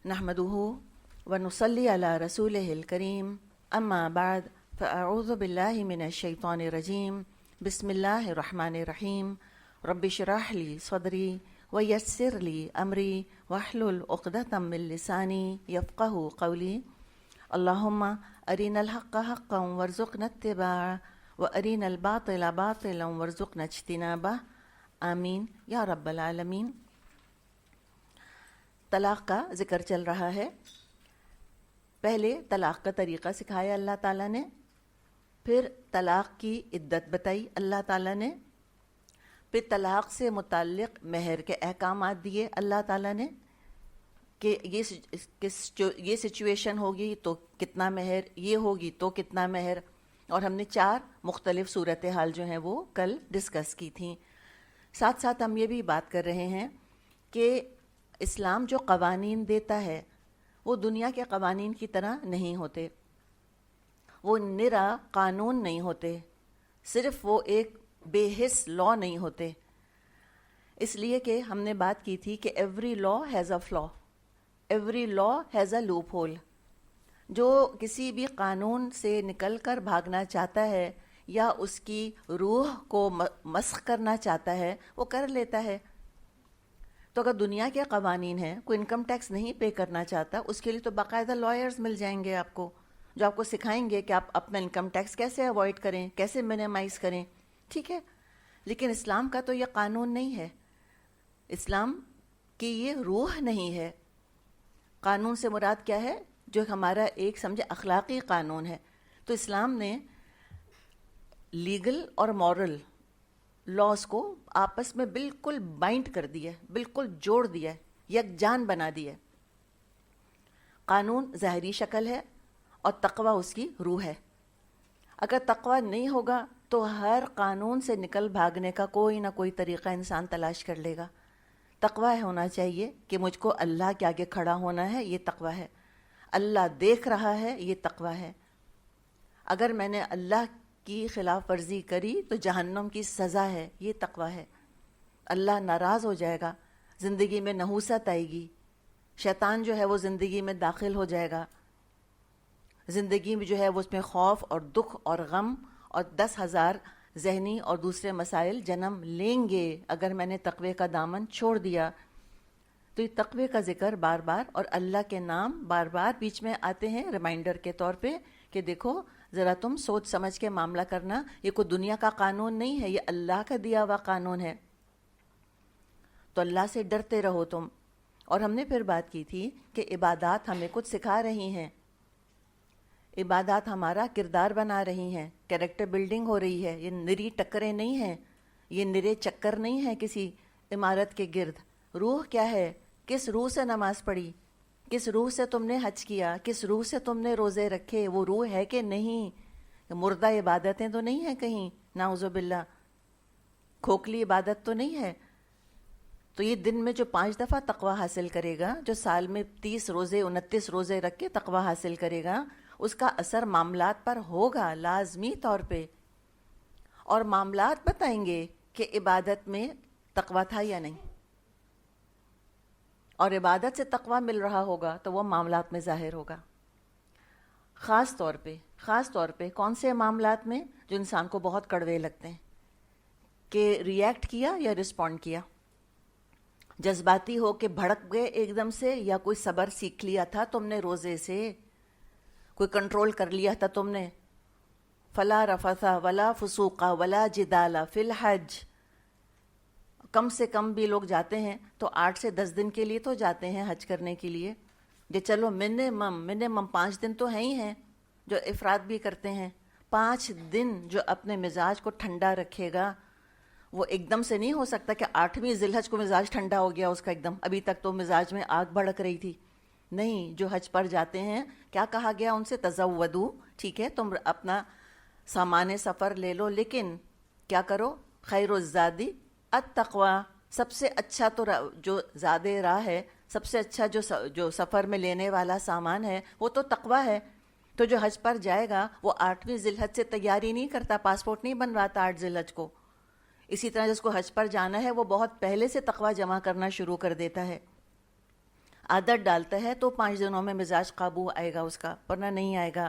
نحمده ونصلي على رسوله الكريم اما بعد فاعوذ بالله من الشيطان الرجيم بسم الله الرحمن الرحيم رب اشرح لي صدري ويسر لي امري واحلل عقدة من لساني يفقهوا قولي اللهم ارنا الحق حقا وارزقنا اتباعه وارنا الباطل باطلا وارزقنا اجتنابه آمین یا رب العالمین۔ طلاق کا ذکر چل رہا ہے۔ پہلے طلاق کا طریقہ سکھایا اللہ تعالیٰ نے، پھر طلاق کی عدت بتائی اللہ تعالیٰ نے، پھر طلاق سے متعلق مہر کے احکامات دیے اللہ تعالیٰ نے کہ یہ سچویشن ہوگی تو کتنا مہر، یہ ہوگی تو کتنا مہر، اور ہم نے 4 مختلف صورتحال جو ہیں وہ کل ڈسکس کی تھیں۔ ساتھ ساتھ ہم یہ بھی بات کر رہے ہیں کہ اسلام جو قوانین دیتا ہے وہ دنیا کے قوانین کی طرح نہیں ہوتے، وہ نرا قانون نہیں ہوتے، صرف وہ ایک بے حس لا نہیں ہوتے۔ اس لیے کہ ہم نے بات کی تھی کہ ایوری لا ہیز اے فلا، every law has a loop whole. جو کسی بھی قانون سے نکل کر بھاگنا چاہتا ہے یا اس کی روح کو مسخ کرنا چاہتا ہے وہ کر لیتا ہے۔ تو اگر دنیا کے قوانین ہیں، کوئی انکم ٹیکس نہیں پے کرنا چاہتا، اس کے لیے تو باقاعدہ لائرز مل جائیں گے آپ کو، جو آپ کو سکھائیں گے کہ آپ اپنا انکم ٹیکس کیسے اوائڈ کریں، کیسے منیمائز کریں، ٹھیک ہے۔ لیکن اسلام کا تو یہ قانون نہیں ہے، اسلام کی یہ روح نہیں ہے۔ قانون سے مراد کیا ہے؟ جو ہمارا ایک سمجھے اخلاقی قانون ہے۔ تو اسلام نے لیگل اور مورل لاز کو آپس میں بالکل بائنڈ کر دیا، بالکل جوڑ دیا، یکجان بنا دیا۔ قانون ظاہری شکل ہے اور تقوی اس کی روح ہے۔ اگر تقوی نہیں ہوگا تو ہر قانون سے نکل بھاگنے کا کوئی نہ کوئی طریقہ انسان تلاش کر لے گا۔ تقوی ہونا چاہیے کہ مجھ کو اللہ کے آگے کھڑا ہونا ہے، یہ تقوی ہے۔ اللہ دیکھ رہا ہے، یہ تقوی ہے۔ اگر میں نے اللہ کی خلاف ورزی کری تو جہنم کی سزا ہے، یہ تقوی ہے۔ اللہ ناراض ہو جائے گا، زندگی میں نحوست آئے گی، شیطان جو ہے وہ زندگی میں داخل ہو جائے گا، زندگی میں جو ہے وہ اس میں خوف اور دکھ اور غم اور 10,000 ذہنی اور دوسرے مسائل جنم لیں گے اگر میں نے تقوی کا دامن چھوڑ دیا۔ تو یہ تقوی کا ذکر بار بار اور اللہ کے نام بار بار بیچ میں آتے ہیں ریمائنڈر کے طور پہ کہ دیکھو ذرا تم سوچ سمجھ کے معاملہ کرنا، یہ کوئی دنیا کا قانون نہیں ہے، یہ اللہ کا دیا ہوا قانون ہے۔ تو اللہ سے ڈرتے رہو تم۔ اور ہم نے پھر بات کی تھی کہ عبادات ہمیں کچھ سکھا رہی ہیں، عبادات ہمارا کردار بنا رہی ہیں، کیریکٹر بلڈنگ ہو رہی ہے۔ یہ نری ٹکریں نہیں ہیں، یہ نرے چکر نہیں ہیں کسی عمارت کے گرد۔ روح کیا ہے؟ کس روح سے نماز پڑھی، کس روح سے تم نے حج کیا، کس روح سے تم نے روزے رکھے، وہ روح ہے کہ نہیں؟ مردہ عبادتیں تو نہیں ہیں کہیں، نعوذ باللہ، کھوکھلی عبادت تو نہیں ہے۔ تو یہ دن میں جو 5 دفعہ تقوی حاصل کرے گا، جو سال میں 30 روزے 29 روزے رکھ کے تقوی حاصل کرے گا، اس کا اثر معاملات پر ہوگا لازمی طور پہ، اور معاملات بتائیں گے کہ عبادت میں تقوی تھا یا نہیں۔ اور عبادت سے تقوی مل رہا ہوگا تو وہ معاملات میں ظاہر ہوگا۔ خاص طور پہ کون سے معاملات میں؟ جو انسان کو بہت کڑوے لگتے ہیں، کہ ریئیکٹ کیا یا رسپونڈ کیا، جذباتی ہو کے بھڑک گئے ایک دم سے، یا کوئی صبر سیکھ لیا تھا تم نے روزے سے، کوئی کنٹرول کر لیا تھا تم نے۔ فلا رفث ولا فسوق ولا جدال فی الحج۔ کم سے کم بھی لوگ جاتے ہیں تو 8 سے 10 دن کے لیے تو جاتے ہیں حج کرنے کے لیے، جو چلو منیمم 5 دن تو ہیں ہی ہیں، جو افراد بھی کرتے ہیں۔ 5 دن جو اپنے مزاج کو ٹھنڈا رکھے گا، وہ ایک دم سے نہیں ہو سکتا کہ 8ویں ذی الحج کو مزاج ٹھنڈا ہو گیا اس کا، ایک دم ابھی تک تو مزاج میں آگ بھڑک رہی تھی۔ نہیں، جو حج پر جاتے ہیں کیا کہا گیا ان سے؟ تزودو، ٹھیک ہے تم اپنا سامان سفر لے لو، لیکن کیا کرو؟ خیر الزادی التقوی۔ سب سے اچھا تو جو زاد راہ ہے، سب سے اچھا جو سفر میں لینے والا سامان ہے وہ تو تقوی ہے۔ تو جو حج پر جائے گا وہ 8ویں ذی الحج سے تیاری نہیں کرتا، پاسپورٹ نہیں بنواتا 8 ذی الحج کو۔ اسی طرح جس کو حج پر جانا ہے وہ بہت پہلے سے تقوی جمع کرنا شروع کر دیتا ہے۔ عادت ڈالتا ہے تو 5 دنوں میں مزاج قابو آئے گا اس کا، ورنہ نہیں آئے گا۔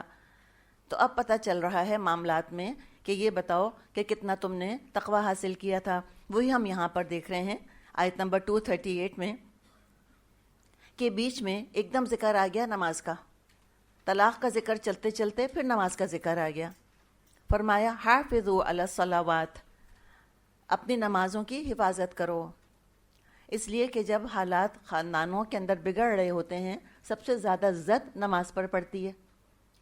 تو اب پتہ چل رہا ہے معاملات میں کہ یہ بتاؤ کہ کتنا تم نے تقوی حاصل کیا تھا۔ وہی ہم یہاں پر دیکھ رہے ہیں آیت نمبر 238 میں کہ بیچ میں ایک دم ذکر آ گیا نماز کا، طلاق کا ذکر چلتے چلتے پھر نماز کا ذکر آ گیا۔ فرمایا حافظوا علی الصلوات، اپنی نمازوں کی حفاظت کرو، اس لیے کہ جب حالات خاندانوں کے اندر بگڑ رہے ہوتے ہیں سب سے زیادہ زد نماز پر پڑتی ہے۔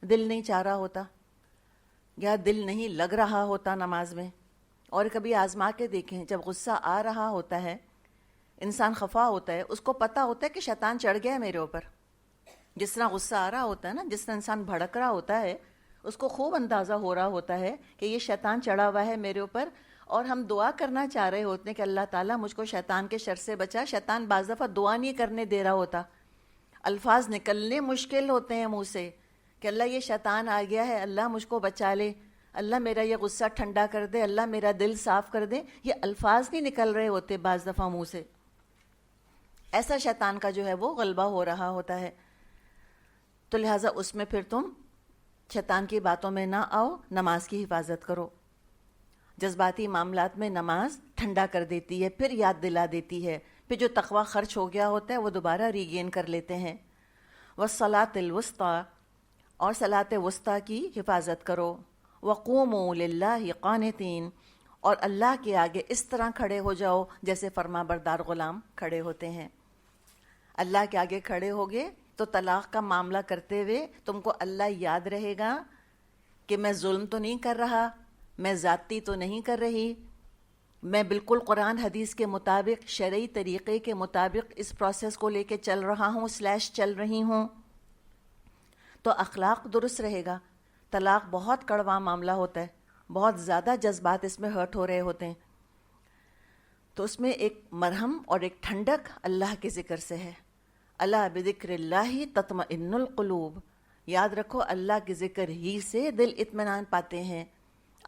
دل نہیں چاہ رہا ہوتا یا دل نہیں لگ رہا ہوتا نماز میں۔ اور کبھی آزما کے دیکھیں، جب غصہ آ رہا ہوتا ہے، انسان خفا ہوتا ہے، اس کو پتہ ہوتا ہے کہ شیطان چڑھ گیا ہے میرے اوپر۔ جس طرح غصہ آ رہا ہوتا ہے نا، جس طرح انسان بھڑک رہا ہوتا ہے، اس کو خوب اندازہ ہو رہا ہوتا ہے کہ یہ شیطان چڑھا ہوا ہے میرے اوپر، اور ہم دعا کرنا چاہ رہے ہوتے ہیں کہ اللہ تعالیٰ مجھ کو شیطان کے شر سے بچا۔ شیطان بعض دفعہ دعا نہیں کرنے دے رہا ہوتا، الفاظ نکلنے مشکل ہوتے ہیں منہ سے کہ اللہ یہ شیطان آ گیا ہے، اللہ مجھ کو بچا لے، اللہ میرا یہ غصہ ٹھنڈا کر دے، اللہ میرا دل صاف کر دے۔ یہ الفاظ نہیں نکل رہے ہوتے بعض دفعہ منہ سے، ایسا شیطان کا جو ہے وہ غلبہ ہو رہا ہوتا ہے۔ تو لہٰذا اس میں پھر تم شیطان کی باتوں میں نہ آؤ، نماز کی حفاظت کرو۔ جذباتی معاملات میں نماز ٹھنڈا کر دیتی ہے، پھر یاد دلا دیتی ہے، پھر جو تقویٰ خرچ ہو گیا ہوتا ہے وہ دوبارہ ریگین کر لیتے ہیں۔ والصلاۃ الوسطیٰ، اور صلاۃ وسطیٰ کی حفاظت کرو۔ وقوموا للہ قانتین، اور اللہ کے آگے اس طرح کھڑے ہو جاؤ جیسے فرما بردار غلام کھڑے ہوتے ہیں۔ اللہ کے آگے کھڑے ہوگے تو طلاق کا معاملہ کرتے ہوئے تم کو اللہ یاد رہے گا کہ میں ظلم تو نہیں کر رہا، میں زیادتی تو نہیں کر رہی، میں بالکل قرآن حدیث کے مطابق، شرعی طریقے کے مطابق اس پروسیس کو لے کے چل رہا ہوں / چل رہی ہوں، تو اخلاق درست رہے گا۔ طلاق بہت کڑوا معاملہ ہوتا ہے، بہت زیادہ جذبات اس میں ہرٹ ہو رہے ہوتے ہیں، تو اس میں ایک مرہم اور ایک ٹھنڈک اللہ کے ذکر سے ہے۔ الا بذکر اللہ تطمئن القلوب، یاد رکھو اللہ کے ذکر ہی سے دل اطمینان پاتے ہیں۔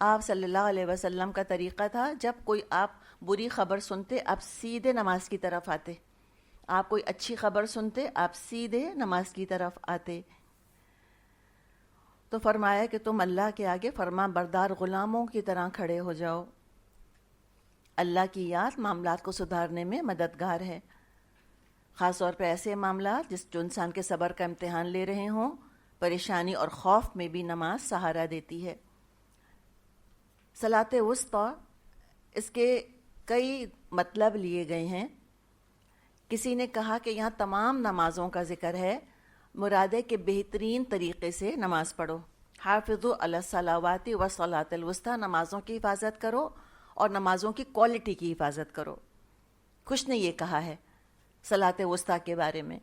آپ صلی اللہ علیہ وسلم کا طریقہ تھا، جب کوئی آپ بری خبر سنتے آپ سیدھے نماز کی طرف آتے، آپ کوئی اچھی خبر سنتے آپ سیدھے نماز کی طرف آتے۔ تو فرمایا کہ تم اللہ کے آگے فرما بردار غلاموں کی طرح کھڑے ہو جاؤ۔ اللہ کی یاد معاملات کو سدھارنے میں مددگار ہے، خاص طور پہ ایسے معاملات جو انسان کے صبر کا امتحان لے رہے ہوں، پریشانی اور خوف میں بھی نماز سہارا دیتی ہے۔ صلاۃ وسطیٰ، اس کے کئی مطلب لیے گئے ہیں۔ کسی نے کہا کہ یہاں تمام نمازوں کا ذکر ہے، مراد ہے کہ بہترین طریقے سے نماز پڑھو۔ حافظوا علی الصلوات والصلاۃ الوسطیٰ، نمازوں کی حفاظت کرو اور نمازوں کی کوالٹی کی حفاظت کرو۔ کچھ نے یہ کہا ہے صلاۃ وسطیٰ کے بارے میں،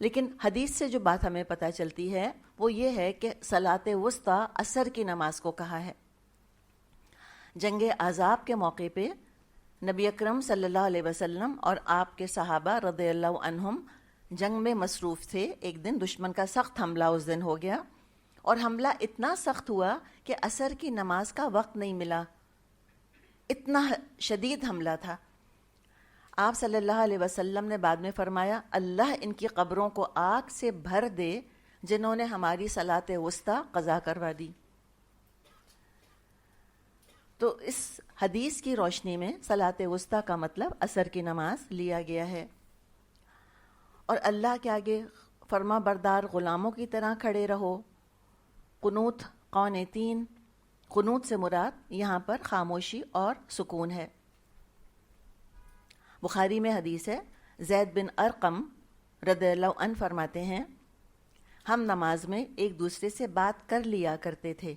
لیکن حدیث سے جو بات ہمیں پتہ چلتی ہے وہ یہ ہے کہ صلاۃ وسطیٰ عصر کی نماز کو کہا ہے۔ جنگ احزاب کے موقع پہ نبی اکرم صلی اللہ علیہ وسلم اور آپ کے صحابہ رضی اللہ عنہم جنگ میں مصروف تھے۔ ایک دن دشمن کا سخت حملہ اس دن ہو گیا، اور حملہ اتنا سخت ہوا کہ عصر کی نماز کا وقت نہیں ملا، اتنا شدید حملہ تھا۔ آپ صلی اللہ علیہ وسلم نے بعد میں فرمایا، اللہ ان کی قبروں کو آگ سے بھر دے جنہوں نے ہماری صلاۃ وسطیٰ قضا کروا دی۔ تو اس حدیث کی روشنی میں صلاۃ وسطیٰ کا مطلب عصر کی نماز لیا گیا ہے، اور اللہ کے آگے فرما بردار غلاموں کی طرح کھڑے رہو۔ قنوت، قانتین، قنوت سے مراد یہاں پر خاموشی اور سکون ہے۔ بخاری میں حدیث ہے، زید بن ارقم رضی اللہ عنہ فرماتے ہیں، ہم نماز میں ایک دوسرے سے بات کر لیا کرتے تھے،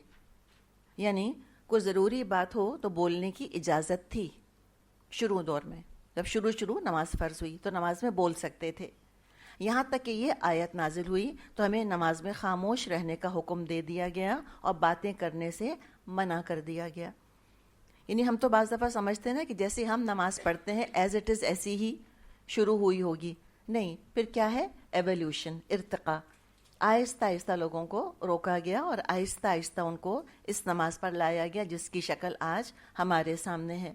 یعنی کوئی ضروری بات ہو تو بولنے کی اجازت تھی۔ شروع دور میں جب شروع نماز فرض ہوئی تو نماز میں بول سکتے تھے، یہاں تک کہ یہ آیت نازل ہوئی تو ہمیں نماز میں خاموش رہنے کا حکم دے دیا گیا اور باتیں کرنے سے منع کر دیا گیا۔ یعنی ہم تو بعض دفعہ سمجھتے ہیں نا کہ جیسے ہم نماز پڑھتے ہیں ایز اٹ از ایسی ہی شروع ہوئی ہوگی، نہیں، پھر کیا ہے؟ ایولیوشن، ارتقاء۔ آہستہ آہستہ لوگوں کو روکا گیا اور آہستہ آہستہ ان کو اس نماز پر لایا گیا جس کی شکل آج ہمارے سامنے ہے۔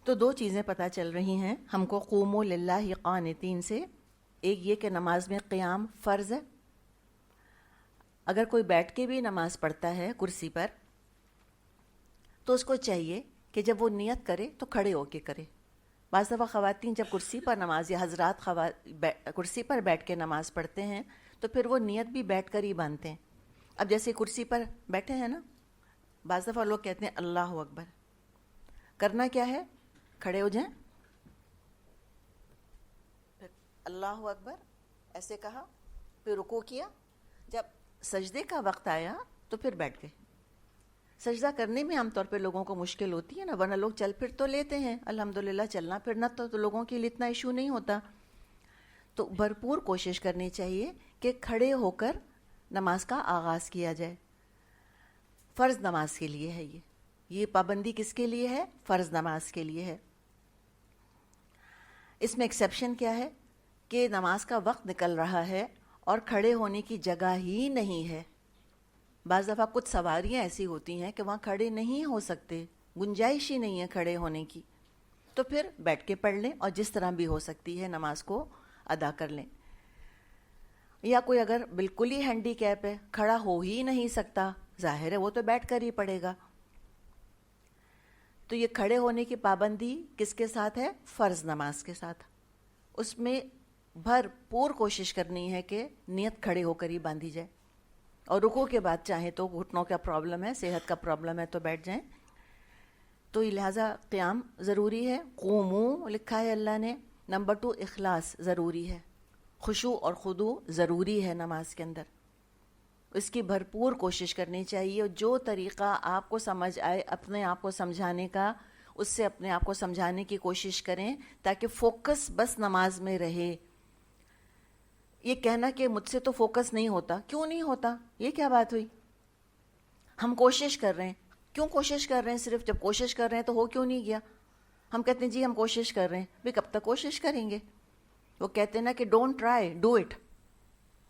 تو دو چیزیں پتہ چل رہی ہیں ہم کو قوموا للہ قانتین سے. ایک یہ کہ نماز میں قیام فرض ہے. اگر کوئی بیٹھ کے بھی نماز پڑھتا ہے کرسی پر تو اس کو چاہیے کہ جب وہ نیت کرے تو کھڑے ہو کے کرے. بعض دفعہ خواتین جب کرسی پر نماز یا حضرات کرسی پر بیٹھ کے نماز پڑھتے ہیں تو پھر وہ نیت بھی بیٹھ کر ہی باندھتے ہیں. اب جیسے کرسی پر بیٹھے ہیں نا، بعض دفعہ لوگ کہتے ہیں اللہ اکبر. کرنا کیا ہے؟ کھڑے ہو جائیں، پھر اللہ اکبر ایسے کہا، پھر رکوع کیا. جب سجدے کا وقت آیا تو پھر بیٹھ گئے. سجدہ کرنے میں عام طور پہ لوگوں کو مشکل ہوتی ہے نا، ورنہ لوگ چل پھر تو لیتے ہیں الحمدللہ. چلنا پھرنا تو لوگوں کے لیے اتنا ایشو نہیں ہوتا. تو بھرپور کوشش کرنی چاہیے کہ کھڑے ہو کر نماز کا آغاز کیا جائے. فرض نماز کے لیے ہے یہ پابندی کس کے لیے ہے؟ فرض نماز کے لیے ہے. اس میں ایکسیپشن کیا ہے کہ نماز کا وقت نکل رہا ہے اور کھڑے ہونے کی جگہ ہی نہیں ہے. بعض دفعہ کچھ سواریاں ایسی ہوتی ہیں کہ وہاں کھڑے نہیں ہو سکتے، گنجائش ہی نہیں ہے کھڑے ہونے کی، تو پھر بیٹھ کے پڑھ لیں اور جس طرح بھی ہو سکتی ہے نماز کو ادا کر لیں. یا کوئی اگر بالکل ہی ہینڈی کیپ ہے، کھڑا ہو ہی نہیں سکتا، ظاہر ہے وہ تو بیٹھ کر ہی پڑے گا. تو یہ کھڑے ہونے کی پابندی کس کے ساتھ ہے؟ فرض نماز کے ساتھ. اس میں بھرپور کوشش کرنی ہے کہ نیت کھڑے ہو کر ہی باندھی جائے. اور رکوع کے بعد چاہے تو گھٹنوں کا پرابلم ہے، صحت کا پرابلم ہے تو بیٹھ جائیں. تو لہٰذا قیام ضروری ہے. قوموا لکھا ہے اللہ نے. نمبر 2 اخلاص ضروری ہے. خشوع اور خضوع ضروری ہے نماز کے اندر. اس کی بھرپور کوشش کرنی چاہیے. جو طریقہ آپ کو سمجھ آئے اپنے آپ کو سمجھانے کا، اس سے اپنے آپ کو سمجھانے کی کوشش کریں تاکہ فوکس بس نماز میں رہے. یہ کہنا کہ مجھ سے تو فوکس نہیں ہوتا، کیوں نہیں ہوتا؟ یہ کیا بات ہوئی؟ ہم کوشش کر رہے ہیں. کیوں کوشش کر رہے ہیں؟ صرف جب کوشش کر رہے ہیں تو ہو کیوں نہیں گیا؟ ہم کہتے ہیں جی ہم کوشش کر رہے ہیں. بھی کب تک کوشش کریں گے؟ وہ کہتے ہیں نا کہ ڈونٹ ٹرائی ڈو اٹ.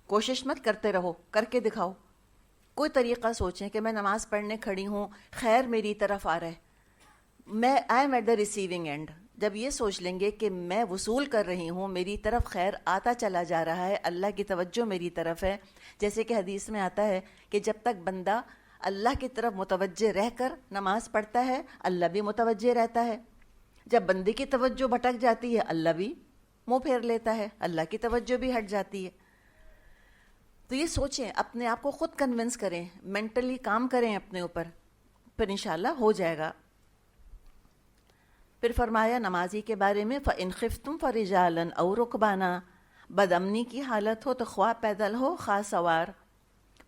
کوشش مت کرتے رہو، کر کے دکھاؤ. کوئی طریقہ سوچیں کہ میں نماز پڑھنے کھڑی ہوں، خیر میری طرف آ رہا ہے، میں I am at the receiving end. جب یہ سوچ لیں گے کہ میں وصول کر رہی ہوں، میری طرف خیر آتا چلا جا رہا ہے، اللہ کی توجہ میری طرف ہے. جیسے کہ حدیث میں آتا ہے کہ جب تک بندہ اللہ کی طرف متوجہ رہ کر نماز پڑھتا ہے، اللہ بھی متوجہ رہتا ہے. جب بندے کی توجہ بھٹک جاتی ہے، اللہ بھی منہ پھیر لیتا ہے، اللہ کی توجہ بھی ہٹ جاتی ہے. تو یہ سوچیں، اپنے آپ کو خود کنونس کریں، مینٹلی کام کریں اپنے اوپر، پھر انشاءاللہ ہو جائے گا. پھر فرمایا نمازی کے بارے میں فَإِنْ خِفْتُمْ فَرِجَالًا أَوْ رُكْبَانًا. بدامنی کی حالت ہو تو خواہ پیدل ہو خواہ سوار.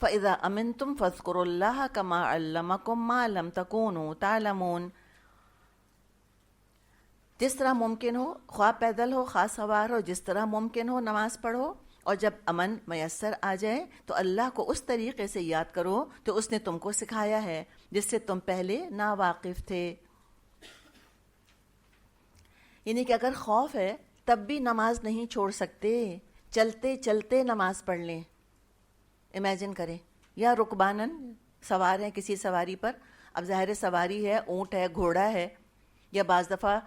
فَإِذَا أَمِنْتُمْ فَاذْكُرُوا اللَّهَ كَمَا عَلَّمَكُمْ مَا لَمْ تَكُونُوا تَعْلَمُونَ. جس طرح ممکن ہو، خواہ پیدل ہو خواہ سوار ہو، جس طرح ممکن ہو نماز پڑھو. اور جب امن میسر آ جائے تو اللہ کو اس طریقے سے یاد کرو تو اس نے تم کو سکھایا ہے جس سے تم پہلے ناواقف تھے. یعنی کہ اگر خوف ہے تب بھی نماز نہیں چھوڑ سکتے، چلتے چلتے نماز پڑھ لیں. امیجن کریں، یا رکبانن سوار ہیں کسی سواری پر. اب ظاہر سواری ہے، اونٹ ہے، گھوڑا ہے، یا بعض دفعہ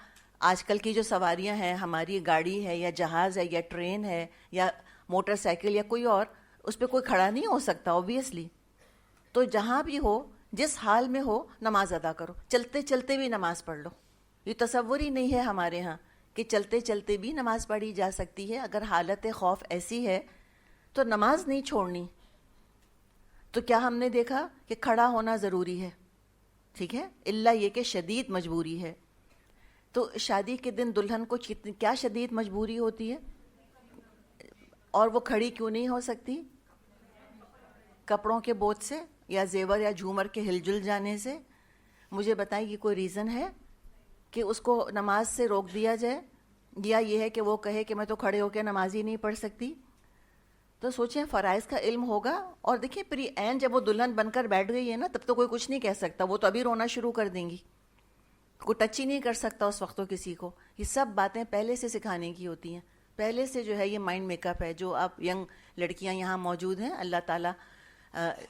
آج کل کی جو سواریاں ہیں، ہماری گاڑی ہے یا جہاز ہے یا ٹرین ہے یا موٹر سائیکل یا کوئی اور، اس پہ کوئی کھڑا نہیں ہو سکتا اوبویسلی. تو جہاں بھی ہو، جس حال میں ہو، نماز ادا کرو. چلتے چلتے بھی نماز پڑھ لو. یہ تصور ہی نہیں ہے ہمارے ہاں کہ چلتے چلتے بھی نماز پڑھی جا سکتی ہے. اگر حالت خوف ایسی ہے تو نماز نہیں چھوڑنی. تو کیا ہم نے دیکھا کہ کھڑا ہونا ضروری ہے، ٹھیک ہے، الا یہ کہ شدید مجبوری ہے. تو شادی کے دن دلہن کو کیا شدید مجبوری ہوتی ہے؟ اور وہ کھڑی کیوں نہیں ہو سکتی؟ کپڑوں کے بوجھ سے یا زیور یا جھومر کے ہل جل جانے سے. مجھے بتائیں یہ کوئی ریزن ہے کہ اس کو نماز سے روک دیا جائے، یا یہ ہے کہ وہ کہے کہ میں تو کھڑے ہو کے نماز ہی نہیں پڑھ سکتی؟ تو سوچیں فرائض کا علم ہوگا. اور دیکھیں پری عین جب وہ دلہن بن کر بیٹھ گئی ہے نا، تب تو کوئی کچھ نہیں کہہ سکتا. وہ تو ابھی رونا شروع کر دیں گی، کوئی ٹچ ہی نہیں کر سکتا اس وقت تو کسی کو. یہ سب باتیں پہلے سے سکھانے کی ہوتی ہیں، پہلے سے جو ہے یہ مائنڈ میک اپ ہے. جو آپ ینگ لڑکیاں یہاں موجود ہیں، اللہ تعالیٰ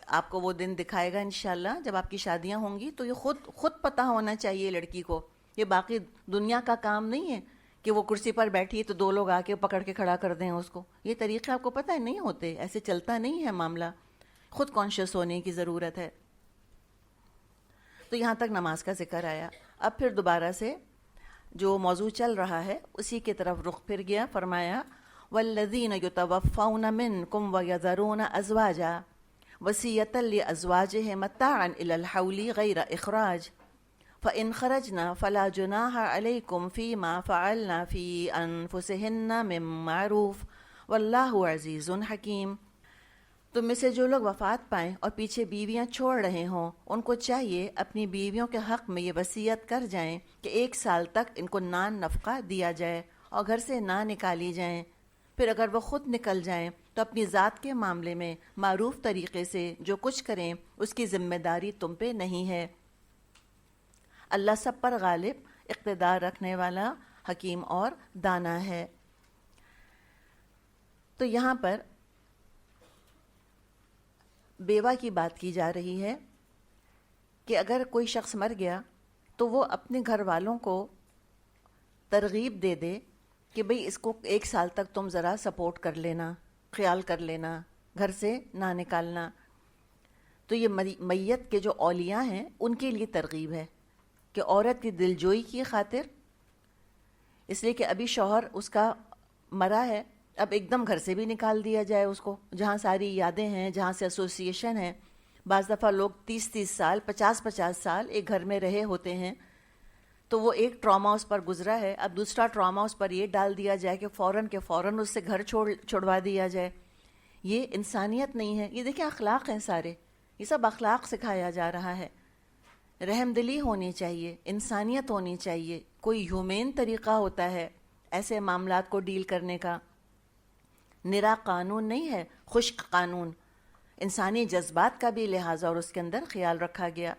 آپ کو وہ دن دکھائے گا انشاءاللہ جب آپ کی شادیاں ہوں گی. تو یہ خود پتہ ہونا چاہیے لڑکی کو یہ باقی دنیا کا کام نہیں ہے کہ وہ کرسی پر بیٹھی تو دو لوگ آ کے پکڑ کے کھڑا کر دیں اس کو. یہ طریقے آپ کو پتہ ہے نہیں ہوتے, ایسے چلتا نہیں ہے معاملہ. خود کانشیس ہونے کی ضرورت ہے. تو یہاں تک نماز کا ذکر آیا. اب پھر دوبارہ سے جو موضوع چل رہا ہے اسی کی طرف رخ پھر گیا. فرمایا والذین یتوفون منکم ویذرون ازواجا وصیۃ لازواجہم متاعا الی الحول غیر اخراج فإن خرجنا فلا جناح علیکم فیما فعلنا فی انفسہن من معروف واللہ عزیز حکیم. تم میں سے جو لوگ وفات پائیں اور پیچھے بیویاں چھوڑ رہے ہوں ان کو چاہیے اپنی بیویوں کے حق میں یہ وصیت کر جائیں کہ 1 سال تک ان کو نان نفقہ دیا جائے اور گھر سے نہ نکالی جائیں. پھر اگر وہ خود نکل جائیں تو اپنی ذات کے معاملے میں معروف طریقے سے جو کچھ کریں اس کی ذمہ داری تم پہ نہیں ہے. اللہ سب پر غالب, اقتدار رکھنے والا, حکیم اور دانا ہے. تو یہاں پر بیوہ کی بات کی جا رہی ہے کہ اگر کوئی شخص مر گیا تو وہ اپنے گھر والوں کو ترغیب دے دے کہ بھئی اس کو 1 سال تک تم ذرا سپورٹ کر لینا, خیال کر لینا, گھر سے نہ نکالنا. تو یہ میت کے جو اولیاء ہیں ان کے لیے ترغیب ہے کہ عورت کی دلجوئی کی خاطر, اس لیے کہ ابھی شوہر اس کا مرا ہے, اب ایک دم گھر سے بھی نکال دیا جائے اس کو, جہاں ساری یادیں ہیں, جہاں سے ایسوسیشن ہے. بعض دفعہ لوگ 30 سال 50 سال ایک گھر میں رہے ہوتے ہیں, تو وہ ایک ٹراما اس پر گزرا ہے, اب دوسرا ٹراما اس پر یہ ڈال دیا جائے کہ فوراً اس سے گھر چھوڑوا دیا جائے. یہ انسانیت نہیں ہے. یہ دیکھیں اخلاق ہیں سارے, یہ سب اخلاق سکھایا جا رہا ہے. رحم دلی ہونی چاہیے, انسانیت ہونی چاہیے, کوئی ہیومین طریقہ ہوتا ہے ایسے معاملات کو ڈیل کرنے کا. نرا قانون نہیں ہے, خشک قانون. انسانی جذبات کا بھی لحاظ اور اس کے اندر خیال رکھا گیا.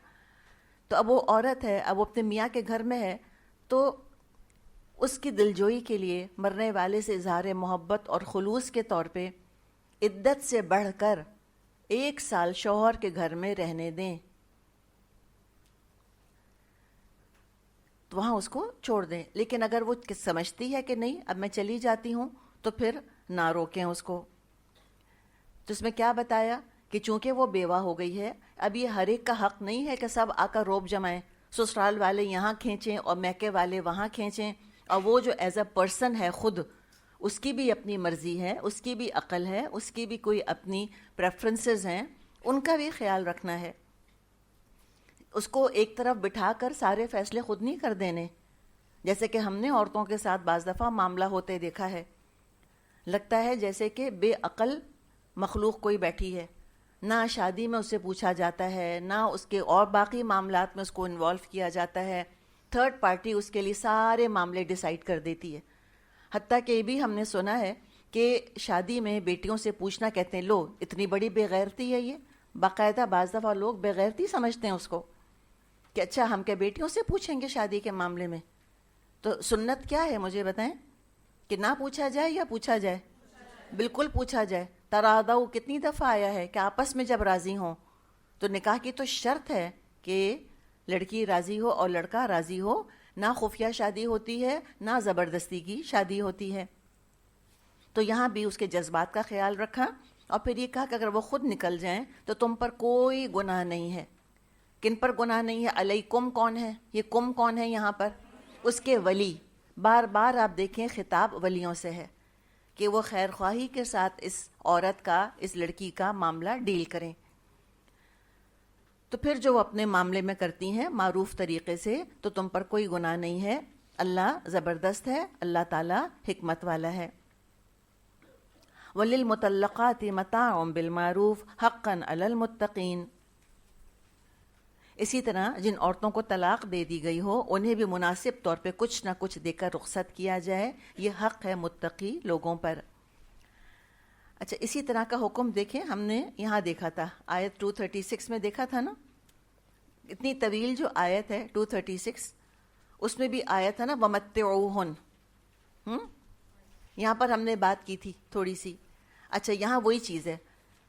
تو اب وہ عورت ہے, اب وہ اپنے میاں کے گھر میں ہے, تو اس کی دلجوئی کے لیے مرنے والے سے اظہار محبت اور خلوص کے طور پہ عدت سے بڑھ کر 1 سال شوہر کے گھر میں رہنے دیں, تو وہاں اس کو چھوڑ دیں. لیکن اگر وہ سمجھتی ہے کہ نہیں اب میں چلی جاتی ہوں, تو پھر نہ روکیں اس کو. تو اس میں کیا بتایا کہ چونکہ وہ بیوہ ہو گئی ہے, اب یہ ہر ایک کا حق نہیں ہے کہ سب آ کر روب جمائیں, سسرال والے یہاں کھینچیں اور میکے والے وہاں کھینچیں, اور وہ جو ایز اے پرسن ہے خود, اس کی بھی اپنی مرضی ہے, اس کی بھی عقل ہے, اس کی بھی کوئی اپنی پریفرنسز ہیں, ان کا بھی خیال رکھنا ہے. اس کو ایک طرف بٹھا کر سارے فیصلے خود نہیں کر دینے, جیسے کہ ہم نے عورتوں کے ساتھ بعض دفعہ معاملہ ہوتے دیکھا ہے. لگتا ہے جیسے کہ بے عقل مخلوق کوئی بیٹھی ہے, نہ شادی میں اس سے پوچھا جاتا ہے, نہ اس کے اور باقی معاملات میں اس کو انوالو کیا جاتا ہے. تھرڈ پارٹی اس کے لیے سارے معاملے ڈیسائیڈ کر دیتی ہے. حتیٰ کہ یہ بھی ہم نے سنا ہے کہ شادی میں بیٹیوں سے پوچھنا, کہتے ہیں لو اتنی بڑی بے غیرتی ہے یہ, باقاعدہ بعض دفعہ لوگ بے غیرتی سمجھتے ہیں اس کو, کہ اچھا ہم کیا بیٹیوں سے پوچھیں گے شادی کے معاملے میں. تو سنت کیا ہے مجھے بتائیں, کہ نہ پوچھا جائے یا پوچھا جائے؟ بالکل پوچھا جائے. تراضوا کتنی دفعہ آیا ہے کہ آپس میں جب راضی ہوں, تو نکاح کی تو شرط ہے کہ لڑکی راضی ہو اور لڑکا راضی ہو, نہ خفیہ شادی ہوتی ہے نہ زبردستی کی شادی ہوتی ہے. تو یہاں بھی اس کے جذبات کا خیال رکھا, اور پھر یہ کہا کہ اگر وہ خود نکل جائیں تو تم پر کوئی گناہ نہیں ہے. کن پر گناہ نہیں ہے؟ علیکم کون ہے؟ یہ کم کون ہے یہاں پر؟ اس کے ولی. بار بار آپ دیکھیں خطاب ولیوں سے ہے کہ وہ خیر خواہی کے ساتھ اس عورت کا, اس لڑکی کا معاملہ ڈیل کریں. تو پھر جو وہ اپنے معاملے میں کرتی ہیں معروف طریقے سے, تو تم پر کوئی گناہ نہیں ہے. اللہ زبردست ہے, اللہ تعالیٰ حکمت والا ہے. وَلِلْمُطَلَّقَاتِ مَتَاعٌ بِالْمَعْرُوفِ حَقًّا عَلَى الْمُتَّقِينَ. اسی طرح جن عورتوں کو طلاق دے دی گئی ہو انہیں بھی مناسب طور پہ کچھ نہ کچھ دے کر رخصت کیا جائے, یہ حق ہے متقی لوگوں پر. اچھا, اسی طرح کا حکم دیکھیں, ہم نے یہاں دیکھا تھا آیت 236 میں دیکھا تھا نا, اتنی طویل جو آیت ہے 236, اس میں بھی آیت ہے نا وَمَتِّعُوهُنَّ. یہاں پر ہم نے بات کی تھی تھوڑی سی. اچھا, یہاں وہی چیز ہے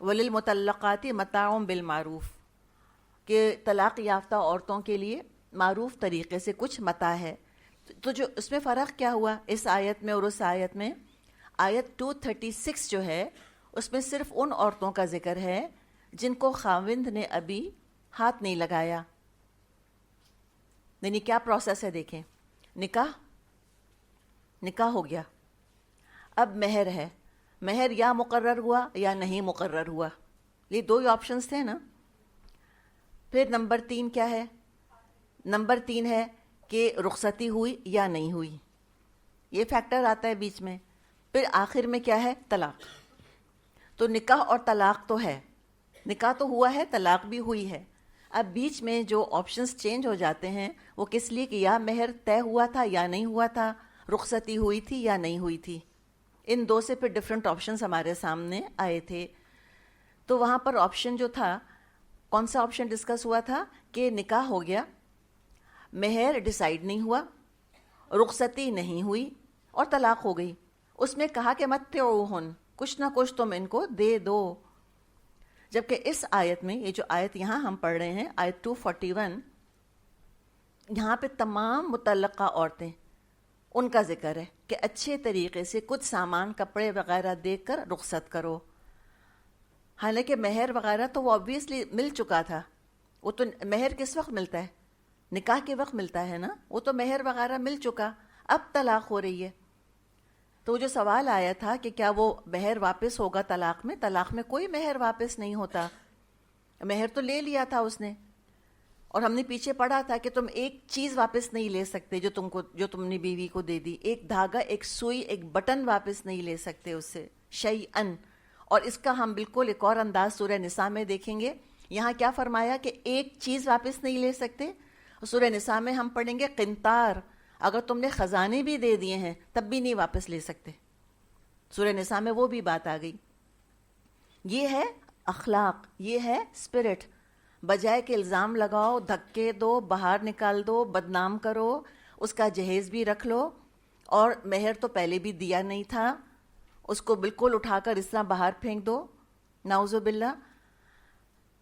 وَلِلْمُطَلَّقَاتِ مَتَاعٌ بِالْمَعْرُوفِ, کہ طلاق یافتہ عورتوں کے لیے معروف طریقے سے کچھ متاع ہے. تو جو اس میں فرق کیا ہوا اس آیت میں اور اس آیت میں؟ آیت 236 جو ہے اس میں صرف ان عورتوں کا ذکر ہے جن کو خاوند نے ابھی ہاتھ نہیں لگایا. یعنی کیا پروسیس ہے دیکھیں. نکاح ہو گیا, اب مہر ہے, مہر یا مقرر ہوا یا نہیں مقرر ہوا, یہ دو ہی آپشنز تھے نا. پھر نمبر 3 کیا ہے؟ نمبر 3 ہے کہ رخصتی ہوئی یا نہیں ہوئی, یہ فیکٹر آتا ہے بیچ میں. پھر آخر میں کیا ہے؟ طلاق. تو نکاح اور طلاق تو ہے, نکاح تو ہوا ہے, طلاق بھی ہوئی ہے. اب بیچ میں جو آپشنز چینج ہو جاتے ہیں وہ کس لیے کہ یا مہر طے ہوا تھا یا نہیں ہوا تھا, رخصتی ہوئی تھی یا نہیں ہوئی تھی. ان دو سے پھر ڈفرینٹ آپشنز ہمارے سامنے آئے تھے. تو وہاں پر آپشن جو تھا, کون سا آپشن ڈسکس ہوا تھا کہ نکاح ہو گیا, مہر ڈیسائیڈ نہیں ہوا, رخصتی نہیں ہوئی اور طلاق ہو گئی. اس میں کہا کہ متعوہن, کچھ نہ کچھ تم ان کو دے دو. جبکہ اس آیت میں, یہ جو آیت یہاں ہم پڑھ رہے ہیں آیت 241, یہاں پہ تمام متعلقہ عورتیں ان کا ذکر ہے کہ اچھے طریقے سے کچھ سامان کپڑے وغیرہ دے کر رخصت کرو. حالانکہ مہر وغیرہ تو وہ آبویسلی مل چکا تھا. وہ تو مہر کس وقت ملتا ہے؟ نکاح کے وقت ملتا ہے نا. وہ تو مہر وغیرہ مل چکا, اب طلاق ہو رہی ہے. تو جو سوال آیا تھا کہ کیا وہ مہر واپس ہوگا طلاق میں, طلاق میں کوئی مہر واپس نہیں ہوتا. مہر تو لے لیا تھا اس نے, اور ہم نے پیچھے پڑھا تھا کہ تم ایک چیز واپس نہیں لے سکتے جو تم نے بیوی کو دے دی. ایک دھاگا, ایک سوئی, ایک بٹن واپس نہیں لے سکتے اس سے, شیئن. اور اس کا ہم بالکل ایک اور انداز سورہ نساء میں دیکھیں گے. یہاں کیا فرمایا کہ ایک چیز واپس نہیں لے سکتے. سورہ نساء میں ہم پڑھیں گے قنطار, اگر تم نے خزانے بھی دے دیے ہیں تب بھی نہیں واپس لے سکتے. سورہ نساء میں وہ بھی بات آ گئی. یہ ہے اخلاق, یہ ہے اسپرٹ. بجائے کہ الزام لگاؤ, دھکے دو, باہر نکال دو, بدنام کرو, اس کا جہیز بھی رکھ لو, اور مہر تو پہلے بھی دیا نہیں تھا, اس کو بالکل اٹھا کر اس طرح باہر پھینک دو, نعوذ باللہ.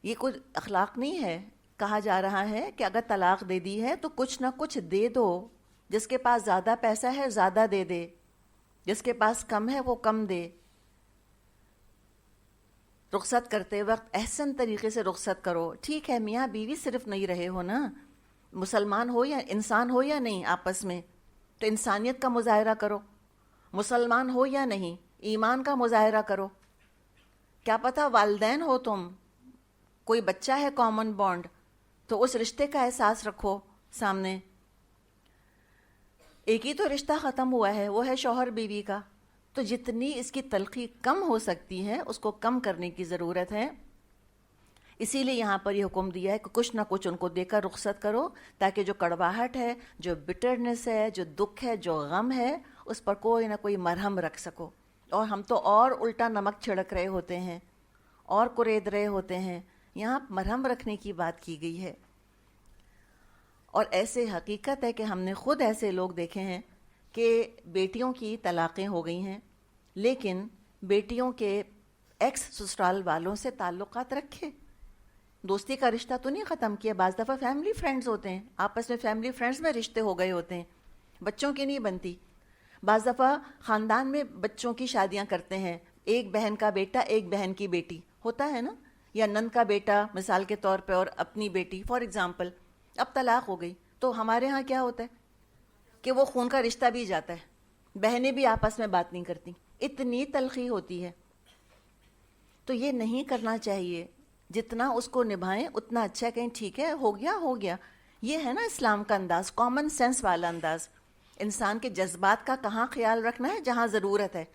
یہ کوئی اخلاق نہیں ہے. کہا جا رہا ہے کہ اگر طلاق دے دی ہے تو کچھ نہ کچھ دے دو. جس کے پاس زیادہ پیسہ ہے زیادہ دے دے, جس کے پاس کم ہے وہ کم دے. رخصت کرتے وقت احسن طریقے سے رخصت کرو. ٹھیک ہے میاں بیوی صرف نہیں رہے ہو نا, مسلمان ہو یا انسان ہو یا نہیں آپس میں, تو انسانیت کا مظاہرہ کرو. مسلمان ہو یا نہیں, ایمان کا مظاہرہ کرو. کیا پتہ والدین ہو تم, کوئی بچہ ہے کامن بانڈ, تو اس رشتے کا احساس رکھو سامنے. ایک ہی تو رشتہ ختم ہوا ہے, وہ ہے شوہر بیوی کا. تو جتنی اس کی تلخی کم ہو سکتی ہے اس کو کم کرنے کی ضرورت ہے. اسی لیے یہاں پر یہ حکم دیا ہے کہ کچھ نہ کچھ ان کو دے کر رخصت کرو, تاکہ جو کڑواہٹ ہے, جو بٹرنس ہے, جو دکھ ہے, جو غم ہے, اس پر کوئی نہ کوئی مرہم رکھ سکو. اور ہم تو اور الٹا نمک چھڑک رہے ہوتے ہیں, اور کرید رہے ہوتے ہیں. یہاں مرہم رکھنے کی بات کی گئی ہے. اور ایسے حقیقت ہے کہ ہم نے خود ایسے لوگ دیکھے ہیں کہ بیٹیوں کی طلاقیں ہو گئی ہیں, لیکن بیٹیوں کے ایکس سسرال والوں سے تعلقات رکھے, دوستی کا رشتہ تو نہیں ختم کیا. بعض دفعہ فیملی فرینڈز ہوتے ہیں, آپس میں فیملی فرینڈز میں رشتے ہو گئے ہوتے ہیں, بچوں کی نہیں بنتی. بعض دفعہ خاندان میں بچوں کی شادیاں کرتے ہیں, ایک بہن کا بیٹا ایک بہن کی بیٹی ہوتا ہے نا, یا نند کا بیٹا مثال کے طور پہ اور اپنی بیٹی فار ایگزامپل. اب طلاق ہو گئی تو ہمارے ہاں کیا ہوتا ہے کہ وہ خون کا رشتہ بھی جاتا ہے, بہنیں بھی آپس میں بات نہیں کرتی, اتنی تلخی ہوتی ہے. تو یہ نہیں کرنا چاہیے. جتنا اس کو نبھائیں اتنا اچھا. کہیں ٹھیک ہے ہو گیا ہو گیا, یہ ہے نا اسلام کا انداز, کامن سینس والا انداز. انسان کے جذبات کا کہاں خیال رکھنا ہے, جہاں ضرورت ہے.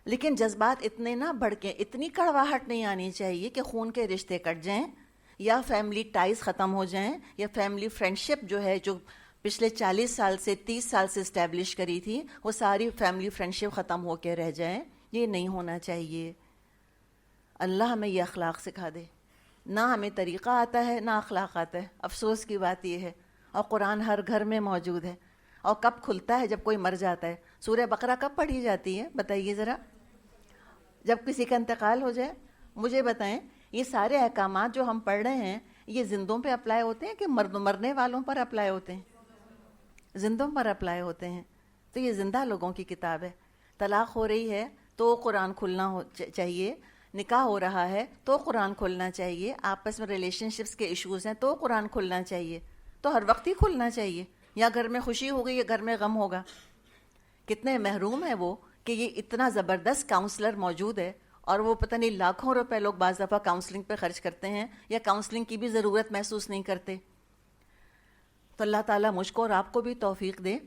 لیکن جذبات اتنے نہ بڑھکیں, اتنی کڑواہٹ نہیں آنی چاہیے کہ خون کے رشتے کٹ جائیں, یا فیملی ٹائز ختم ہو جائیں, یا فیملی فرینڈشپ جو ہے جو پچھلے 40 سال سے 30 سال سے اسٹیبلش کری تھی, وہ ساری فیملی فرینڈشپ ختم ہو کے رہ جائیں. یہ نہیں ہونا چاہیے. اللہ ہمیں یہ اخلاق سکھا دے. نہ ہمیں طریقہ آتا ہے نہ اخلاق آتا ہے. افسوس کی بات یہ ہے. اور قرآن ہر گھر میں موجود ہے, اور کب کھلتا ہے؟ جب کوئی مر جاتا ہے. سورہ بقرہ کب پڑھی جاتی ہے بتائیے ذرا؟ جب کسی کا انتقال ہو جائے. مجھے بتائیں, یہ سارے احکامات جو ہم پڑھ رہے ہیں یہ زندوں پہ اپلائی ہوتے ہیں کہ مرنے والوں پر اپلائی ہوتے ہیں؟ زندوں پر اپلائی ہوتے ہیں. تو یہ زندہ لوگوں کی کتاب ہے. طلاق ہو رہی ہے تو قرآن کھلنا چاہیے, نکاح ہو رہا ہے تو قرآن کھلنا چاہیے, آپس میں ریلیشن شپس کے ایشوز ہیں تو قرآن کھلنا چاہیے, تو ہر وقت ہی کھلنا چاہیے. یا گھر میں خوشی ہوگی یا گھر میں غم ہوگا. کتنے محروم ہیں وہ کہ یہ اتنا زبردست کاؤنسلر موجود ہے, اور وہ پتہ نہیں لاکھوں روپے لوگ بعض دفعہ کاؤنسلنگ پہ خرچ کرتے ہیں, یا کاؤنسلنگ کی بھی ضرورت محسوس نہیں کرتے. تو اللہ تعالیٰ مجھ کو اور آپ کو بھی توفیق دے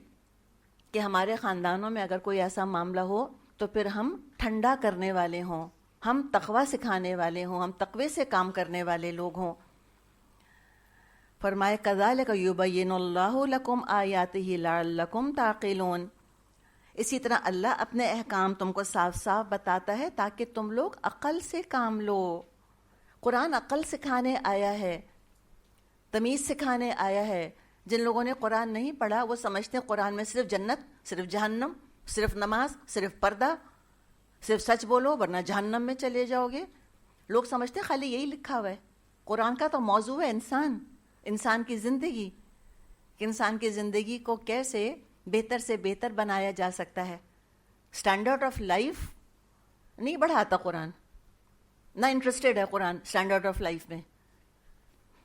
کہ ہمارے خاندانوں میں اگر کوئی ایسا معاملہ ہو تو پھر ہم ٹھنڈا کرنے والے ہوں, ہم تقوی سکھانے والے ہوں, ہم تقوی سے کام کرنے والے لوگ ہوں. فرمائے کذالک یبین اللہ لکم آیاتہ لعلکم تعقلون. اسی طرح اللہ اپنے احکام تم کو صاف صاف بتاتا ہے تاکہ تم لوگ عقل سے کام لو. قرآن عقل سکھانے آیا ہے, تمیز سکھانے آیا ہے. جن لوگوں نے قرآن نہیں پڑھا وہ سمجھتے ہیں قرآن میں صرف جنت, صرف جہنم, صرف نماز, صرف پردہ, صرف سچ بولو ورنہ جہنم میں چلے جاؤ گے. لوگ سمجھتے ہیں خالی یہی لکھا ہوا ہے. قرآن کا تو موضوع ہے انسان کی زندگی, کہ انسان کی زندگی کو کیسے بہتر سے بہتر بنایا جا سکتا ہے. اسٹینڈرڈ آف لائف نہیں بڑھاتا قرآن, نہ انٹرسٹیڈ ہے قرآن اسٹینڈرڈ آف لائف میں.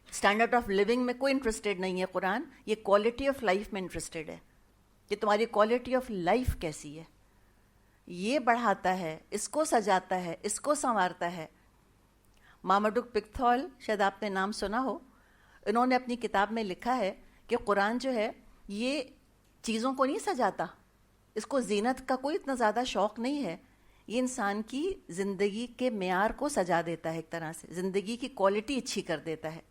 اسٹینڈرڈ آف لیونگ میں کوئی انٹرسٹیڈ نہیں ہے قرآن, یہ کوالٹی آف لائف میں انٹرسٹیڈ ہے کہ تمہاری کوالٹی آف لائف کیسی ہے. یہ بڑھاتا ہے, اس کو سجاتا ہے, اس کو سنوارتا ہے. مامڈک پکتھول, شاید آپ نے نام سنا ہو, انہوں نے اپنی کتاب میں لکھا ہے کہ قرآن جو ہے یہ چیزوں کو نہیں سجاتا, اس کو زینت کا کوئی اتنا زیادہ شوق نہیں ہے, یہ انسان کی زندگی کے معیار کو سجا دیتا ہے, ایک طرح سے زندگی کی کوالٹی اچھی کر دیتا ہے,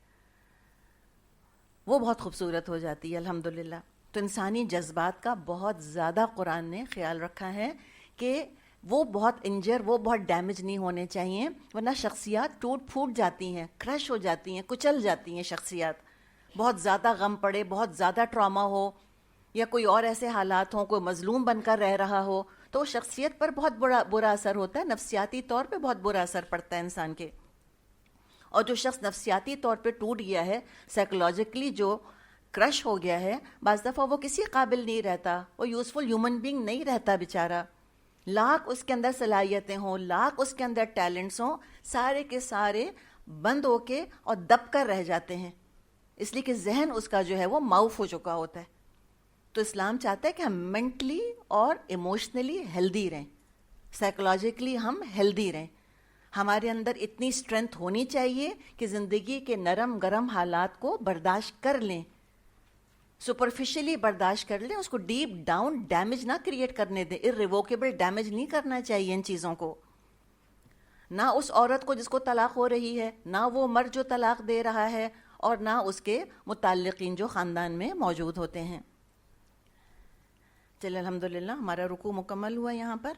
وہ بہت خوبصورت ہو جاتی ہے الحمدللہ. تو انسانی جذبات کا بہت زیادہ قرآن نے خیال رکھا ہے کہ وہ بہت وہ بہت ڈیمیج نہیں ہونے چاہیے, ورنہ شخصیات ٹوٹ پھوٹ جاتی ہیں, کرش ہو جاتی ہیں, کچل جاتی ہیں شخصیات. بہت زیادہ غم پڑے, بہت زیادہ ٹراما ہو, یا کوئی اور ایسے حالات ہوں, کوئی مظلوم بن کر رہ رہا ہو, تو شخصیت پر بہت برا اثر ہوتا ہے, نفسیاتی طور پہ بہت برا اثر پڑتا ہے انسان کے. اور جو شخص نفسیاتی طور پہ ٹوٹ گیا ہے, سائیکولوجیکلی جو کرش ہو گیا ہے, بعض دفعہ وہ کسی قابل نہیں رہتا, وہ یوزفل ہیومن بینگ نہیں رہتا بیچارہ. لاکھ اس کے اندر صلاحیتیں ہوں, لاکھ اس کے اندر ٹیلنٹس ہوں, سارے کے سارے بند ہو کے اور دب کر رہ جاتے ہیں, اس لیے کہ ذہن اس کا جو ہے وہ معاف ہو چکا ہوتا ہے. تو اسلام چاہتا ہے کہ ہم مینٹلی اور ایموشنلی ہیلدی رہیں, سائیکولوجیکلی ہم ہیلدی رہیں. ہمارے اندر اتنی اسٹرینتھ ہونی چاہیے کہ زندگی کے نرم گرم حالات کو برداشت کر لیں, سپرفیشلی برداشت کر لیں, اس کو ڈیپ ڈاؤن ڈیمیج نہ کریٹ کرنے دیں. irrevocable ڈیمیج نہیں کرنا چاہیے ان چیزوں کو, نہ اس عورت کو جس کو طلاق ہو رہی ہے, نہ وہ مرد جو طلاق دے رہا ہے, اور نہ اس کے متعلقین جو خاندان میں موجود ہوتے ہیں. چلے الحمدللہ ہمارا رکوع مکمل ہوا یہاں پر.